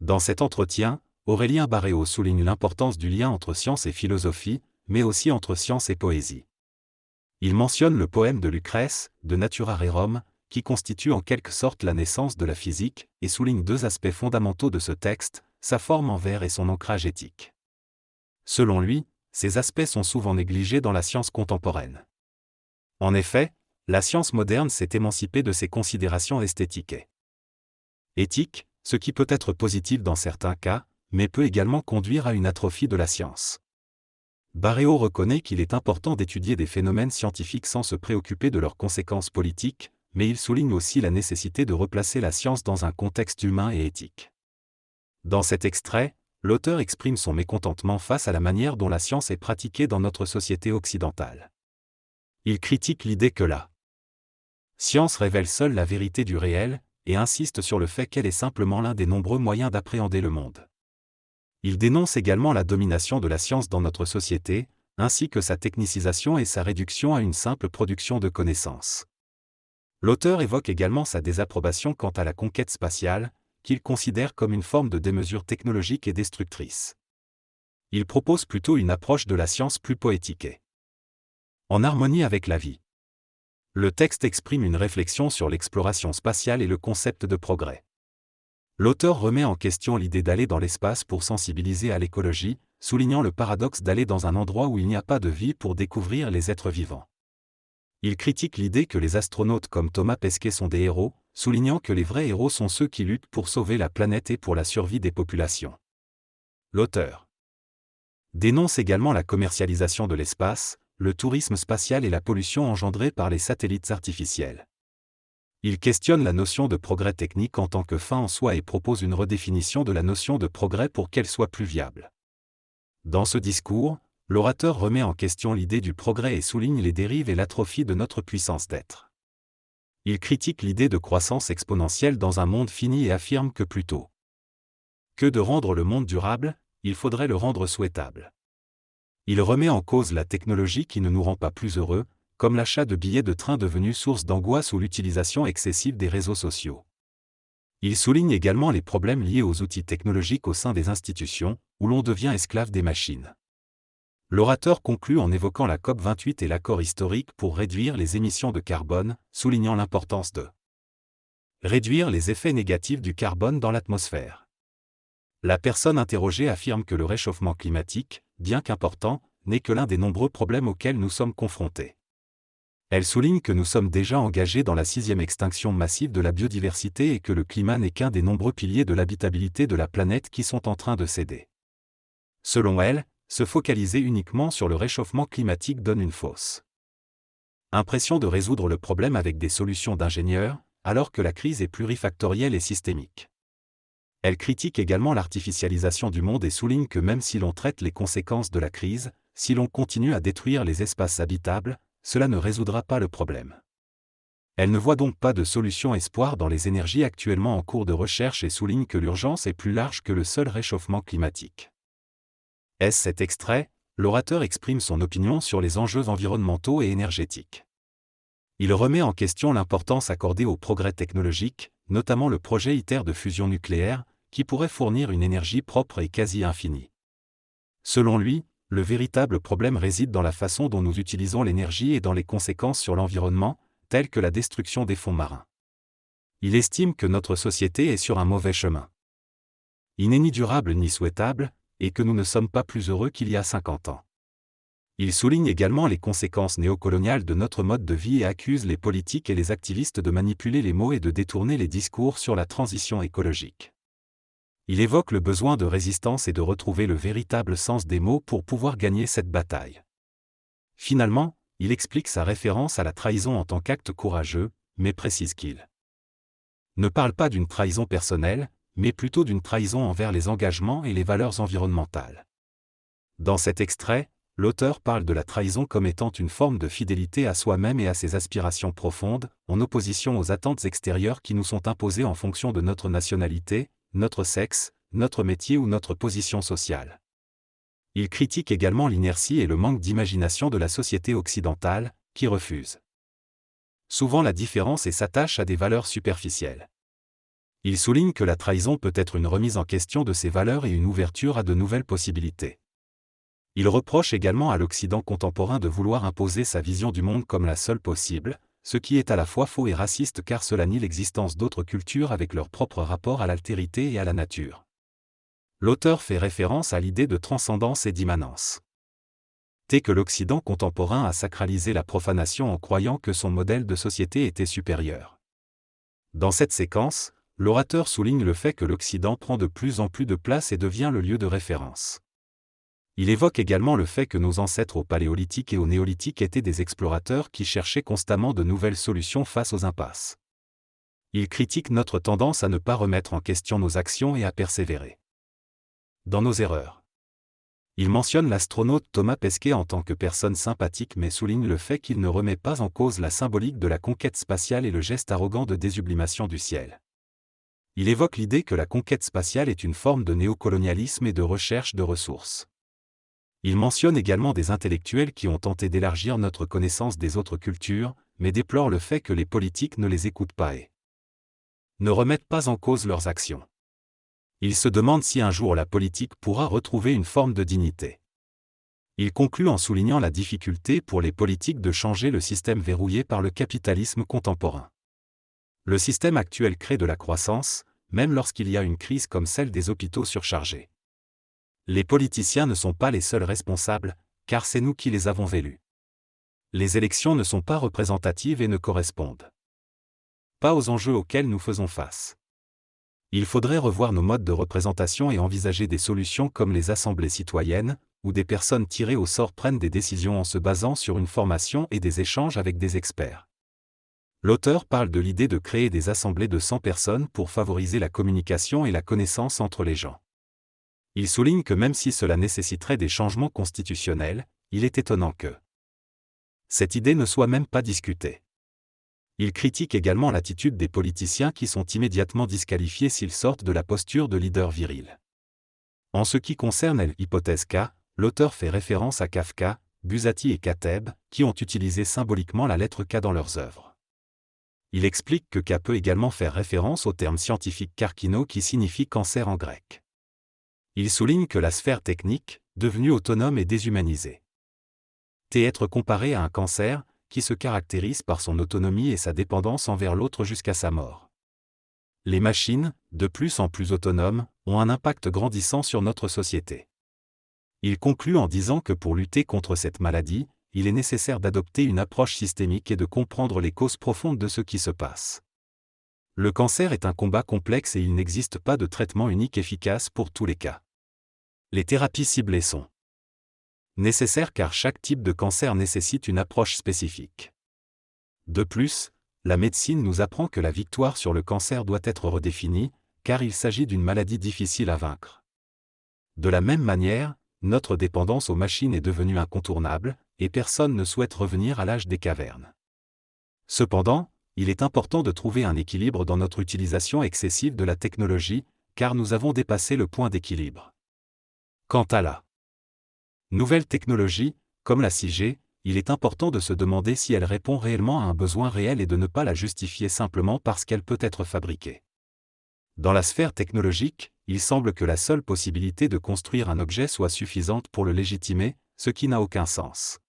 Dans cet entretien, Aurélien Barréau souligne l'importance du lien entre science et philosophie, mais aussi entre science et poésie. Il mentionne le poème de Lucrèce, De Natura Rerum, qui constitue en quelque sorte la naissance de la physique, et souligne deux aspects fondamentaux de ce texte, sa forme en vers et son ancrage éthique. Selon lui, ces aspects sont souvent négligés dans la science contemporaine. En effet, la science moderne s'est émancipée de ses considérations esthétiques et éthiques, ce qui peut être positif dans certains cas, mais peut également conduire à une atrophie de la science. Barréau reconnaît qu'il est important d'étudier des phénomènes scientifiques sans se préoccuper de leurs conséquences politiques, mais il souligne aussi la nécessité de replacer la science dans un contexte humain et éthique. Dans cet extrait, l'auteur exprime son mécontentement face à la manière dont la science est pratiquée dans notre société occidentale. Il critique l'idée que la science révèle seule la vérité du réel, et insiste sur le fait qu'elle est simplement l'un des nombreux moyens d'appréhender le monde. Il dénonce également la domination de la science dans notre société, ainsi que sa technicisation et sa réduction à une simple production de connaissances. L'auteur évoque également sa désapprobation quant à la conquête spatiale, qu'il considère comme une forme de démesure technologique et destructrice. Il propose plutôt une approche de la science plus poétique et en harmonie avec la vie. Le texte exprime une réflexion sur l'exploration spatiale et le concept de progrès. L'auteur remet en question l'idée d'aller dans l'espace pour sensibiliser à l'écologie, soulignant le paradoxe d'aller dans un endroit où il n'y a pas de vie pour découvrir les êtres vivants. Il critique l'idée que les astronautes comme Thomas Pesquet sont des héros, soulignant que les vrais héros sont ceux qui luttent pour sauver la planète et pour la survie des populations. L'auteur dénonce également la commercialisation de l'espace, le tourisme spatial et la pollution engendrée par les satellites artificiels. Il questionne la notion de progrès technique en tant que fin en soi et propose une redéfinition de la notion de progrès pour qu'elle soit plus viable. Dans ce discours, l'orateur remet en question l'idée du progrès et souligne les dérives et l'atrophie de notre puissance d'être. Il critique l'idée de croissance exponentielle dans un monde fini et affirme que plutôt que de rendre le monde durable, il faudrait le rendre souhaitable. Il remet en cause la technologie qui ne nous rend pas plus heureux, comme l'achat de billets de train devenus source d'angoisse ou l'utilisation excessive des réseaux sociaux. Il souligne également les problèmes liés aux outils technologiques au sein des institutions, où l'on devient esclave des machines. L'orateur conclut en évoquant la COP28 et l'accord historique pour réduire les émissions de carbone, soulignant l'importance de réduire les effets négatifs du carbone dans l'atmosphère. La personne interrogée affirme que le réchauffement climatique, bien qu'important, n'est que l'un des nombreux problèmes auxquels nous sommes confrontés. Elle souligne que nous sommes déjà engagés dans la 6e extinction massive de la biodiversité et que le climat n'est qu'un des nombreux piliers de l'habitabilité de la planète qui sont en train de céder. Selon elle, se focaliser uniquement sur le réchauffement climatique donne une fausse impression de résoudre le problème avec des solutions d'ingénieurs, alors que la crise est plurifactorielle et systémique. Elle critique également l'artificialisation du monde et souligne que même si l'on traite les conséquences de la crise, si l'on continue à détruire les espaces habitables, cela ne résoudra pas le problème. Elle ne voit donc pas de solution espoir dans les énergies actuellement en cours de recherche et souligne que l'urgence est plus large que le seul réchauffement climatique. Cet extrait, l'orateur exprime son opinion sur les enjeux environnementaux et énergétiques. Il remet en question l'importance accordée au progrès technologique, notamment le projet ITER de fusion nucléaire, qui pourrait fournir une énergie propre et quasi infinie. Selon lui, le véritable problème réside dans la façon dont nous utilisons l'énergie et dans les conséquences sur l'environnement, telles que la destruction des fonds marins. Il estime que notre société est sur un mauvais chemin. Il n'est ni durable ni souhaitable, et que nous ne sommes pas plus heureux qu'il y a 50 ans. Il souligne également les conséquences néocoloniales de notre mode de vie et accuse les politiques et les activistes de manipuler les mots et de détourner les discours sur la transition écologique. Il évoque le besoin de résistance et de retrouver le véritable sens des mots pour pouvoir gagner cette bataille. Finalement, il explique sa référence à la trahison en tant qu'acte courageux, mais précise qu'il ne parle pas d'une trahison personnelle, mais plutôt d'une trahison envers les engagements et les valeurs environnementales. Dans cet extrait, l'auteur parle de la trahison comme étant une forme de fidélité à soi-même et à ses aspirations profondes, en opposition aux attentes extérieures qui nous sont imposées en fonction de notre nationalité, notre sexe, notre métier ou notre position sociale. Il critique également l'inertie et le manque d'imagination de la société occidentale, qui refuse souvent la différence et s'attache à des valeurs superficielles. Il souligne que la trahison peut être une remise en question de ses valeurs et une ouverture à de nouvelles possibilités. Il reproche également à l'Occident contemporain de vouloir imposer sa vision du monde comme la seule possible, ce qui est à la fois faux et raciste car cela nie l'existence d'autres cultures avec leur propre rapport à l'altérité et à la nature. L'auteur fait référence à l'idée de transcendance et d'immanence. Que l'Occident contemporain a sacralisé la profanation en croyant que son modèle de société était supérieur. Dans cette séquence, l'orateur souligne le fait que l'Occident prend de plus en plus de place et devient le lieu de référence. Il évoque également le fait que nos ancêtres au Paléolithique et au Néolithique étaient des explorateurs qui cherchaient constamment de nouvelles solutions face aux impasses. Il critique notre tendance à ne pas remettre en question nos actions et à persévérer dans nos erreurs. Il mentionne l'astronaute Thomas Pesquet en tant que personne sympathique mais souligne le fait qu'il ne remet pas en cause la symbolique de la conquête spatiale et le geste arrogant de désublimation du ciel. Il évoque l'idée que la conquête spatiale est une forme de néocolonialisme et de recherche de ressources. Il mentionne également des intellectuels qui ont tenté d'élargir notre connaissance des autres cultures, mais déplore le fait que les politiques ne les écoutent pas et ne remettent pas en cause leurs actions. Il se demande si un jour la politique pourra retrouver une forme de dignité. Il conclut en soulignant la difficulté pour les politiques de changer le système verrouillé par le capitalisme contemporain. Le système actuel crée de la croissance, même lorsqu'il y a une crise comme celle des hôpitaux surchargés. Les politiciens ne sont pas les seuls responsables, car c'est nous qui les avons élus. Les élections ne sont pas représentatives et ne correspondent pas aux enjeux auxquels nous faisons face. Il faudrait revoir nos modes de représentation et envisager des solutions comme les assemblées citoyennes, où des personnes tirées au sort prennent des décisions en se basant sur une formation et des échanges avec des experts. L'auteur parle de l'idée de créer des assemblées de 100 personnes pour favoriser la communication et la connaissance entre les gens. Il souligne que même si cela nécessiterait des changements constitutionnels, il est étonnant que cette idée ne soit même pas discutée. Il critique également l'attitude des politiciens qui sont immédiatement disqualifiés s'ils sortent de la posture de leader viril. En ce qui concerne l'hypothèse K, l'auteur fait référence à Kafka, Buzzati et Kateb, qui ont utilisé symboliquement la lettre K dans leurs œuvres. Il explique que K peut également faire référence au terme scientifique karkino qui signifie cancer en grec. Il souligne que la sphère technique, devenue autonome et déshumanisée, être comparée à un cancer, qui se caractérise par son autonomie et sa dépendance envers l'autre jusqu'à sa mort. Les machines, de plus en plus autonomes, ont un impact grandissant sur notre société. Il conclut en disant que pour lutter contre cette maladie, il est nécessaire d'adopter une approche systémique et de comprendre les causes profondes de ce qui se passe. Le cancer est un combat complexe et il n'existe pas de traitement unique efficace pour tous les cas. Les thérapies ciblées sont nécessaires car chaque type de cancer nécessite une approche spécifique. De plus, la médecine nous apprend que la victoire sur le cancer doit être redéfinie, car il s'agit d'une maladie difficile à vaincre. De la même manière, notre dépendance aux machines est devenue incontournable, et personne ne souhaite revenir à l'âge des cavernes. Cependant, il est important de trouver un équilibre dans notre utilisation excessive de la technologie, car nous avons dépassé le point d'équilibre. Quant à la nouvelle technologie, comme la 6G, il est important de se demander si elle répond réellement à un besoin réel et de ne pas la justifier simplement parce qu'elle peut être fabriquée. Dans la sphère technologique, il semble que la seule possibilité de construire un objet soit suffisante pour le légitimer, ce qui n'a aucun sens.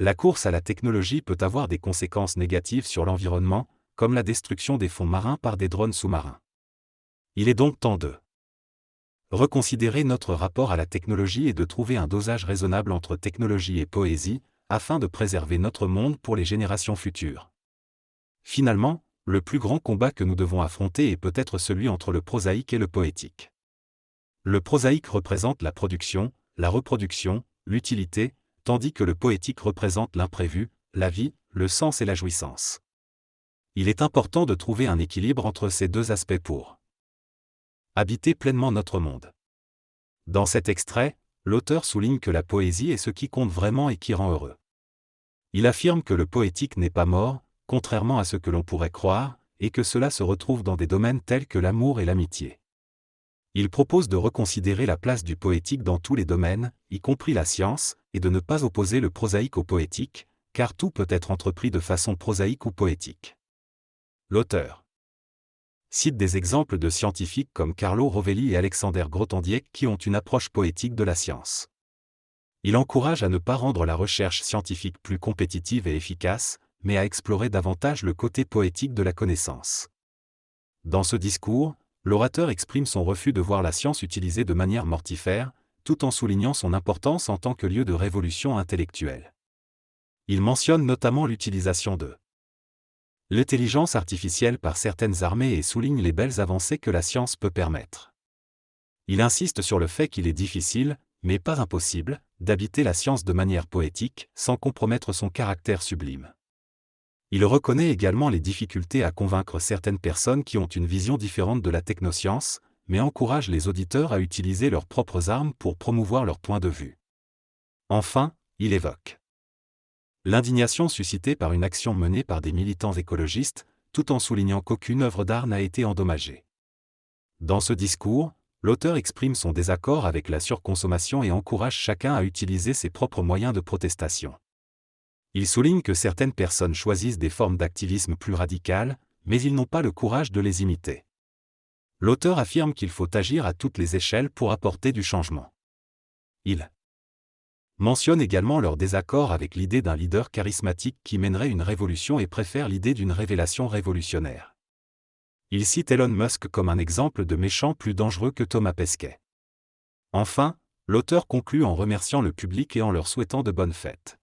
La course à la technologie peut avoir des conséquences négatives sur l'environnement, comme la destruction des fonds marins par des drones sous-marins. Il est donc temps de reconsidérer notre rapport à la technologie et de trouver un dosage raisonnable entre technologie et poésie, afin de préserver notre monde pour les générations futures. Finalement, le plus grand combat que nous devons affronter est peut-être celui entre le prosaïque et le poétique. Le prosaïque représente la production, la reproduction, l'utilité, tandis que le poétique représente l'imprévu, la vie, le sens et la jouissance. Il est important de trouver un équilibre entre ces deux aspects pour habiter pleinement notre monde. Dans cet extrait, l'auteur souligne que la poésie est ce qui compte vraiment et qui rend heureux. Il affirme que le poétique n'est pas mort, contrairement à ce que l'on pourrait croire, et que cela se retrouve dans des domaines tels que l'amour et l'amitié. Il propose de reconsidérer la place du poétique dans tous les domaines, y compris la science, et de ne pas opposer le prosaïque au poétique, car tout peut être entrepris de façon prosaïque ou poétique. L'auteur cite des exemples de scientifiques comme Carlo Rovelli et Alexander Grothendieck qui ont une approche poétique de la science. Il encourage à ne pas rendre la recherche scientifique plus compétitive et efficace, mais à explorer davantage le côté poétique de la connaissance. Dans ce discours, l'orateur exprime son refus de voir la science utilisée de manière mortifère, tout en soulignant son importance en tant que lieu de révolution intellectuelle. Il mentionne notamment l'utilisation de l'intelligence artificielle par certaines armées et souligne les belles avancées que la science peut permettre. Il insiste sur le fait qu'il est difficile, mais pas impossible, d'habiter la science de manière poétique, sans compromettre son caractère sublime. Il reconnaît également les difficultés à convaincre certaines personnes qui ont une vision différente de la technoscience, mais encourage les auditeurs à utiliser leurs propres armes pour promouvoir leur point de vue. Enfin, il évoque l'indignation suscitée par une action menée par des militants écologistes, tout en soulignant qu'aucune œuvre d'art n'a été endommagée. Dans ce discours, l'auteur exprime son désaccord avec la surconsommation et encourage chacun à utiliser ses propres moyens de protestation. Il souligne que certaines personnes choisissent des formes d'activisme plus radicales, mais ils n'ont pas le courage de les imiter. L'auteur affirme qu'il faut agir à toutes les échelles pour apporter du changement. Il mentionne également leur désaccord avec l'idée d'un leader charismatique qui mènerait une révolution et préfère l'idée d'une révélation révolutionnaire. Il cite Elon Musk comme un exemple de méchant plus dangereux que Thomas Pesquet. Enfin, l'auteur conclut en remerciant le public et en leur souhaitant de bonnes fêtes.